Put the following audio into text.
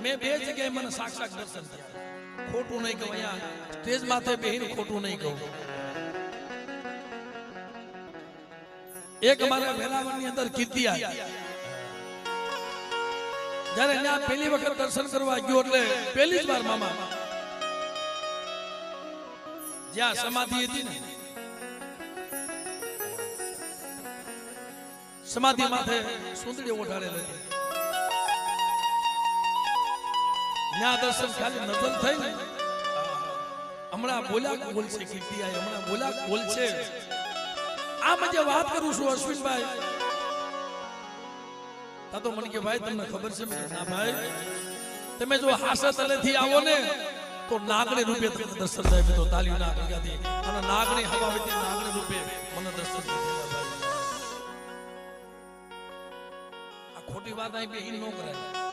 મેં બે જગ્યાએ મને સાક્ષાત દર્શન થયા. ખોટું નહીં કહું, અહીંયા સ્ટેજ માથે બેહીને ખોટું નહીં કહું. એક મારા વેરાવળની અંદર કીર્તિયા જ્યારે ત્યાં પહેલી વખત દર્શન કરવા ગયો એટલે પહેલી જ વાર મામા જ્યાં સમાધિ હતી ને સમાધિ માથે સુંદરી ઓઢાડેલી હતી. ત્યાં દર્શન ખાલી નજર થઈ ને હમણાં બોલ્યા બોલશે કીર્તિયા, હમણાં બોલ્યા બોલશે. આમ જે વાત કરું છું અશ્વિનભાઈ, તા તો મને કે ભાઈ તમને ખબર છે? ના ભાઈ, તમે જો હાસા તલેથી આવો ને તો નાગણી રૂપે તમને દર્શન થાય. તો તાલીઓ ના કરગાથી અને નાગણી હવાવેતી નાગણી રૂપે મને દર્શન થાય. આ ખોટી વાત અહીં બેહીન ન કરાય.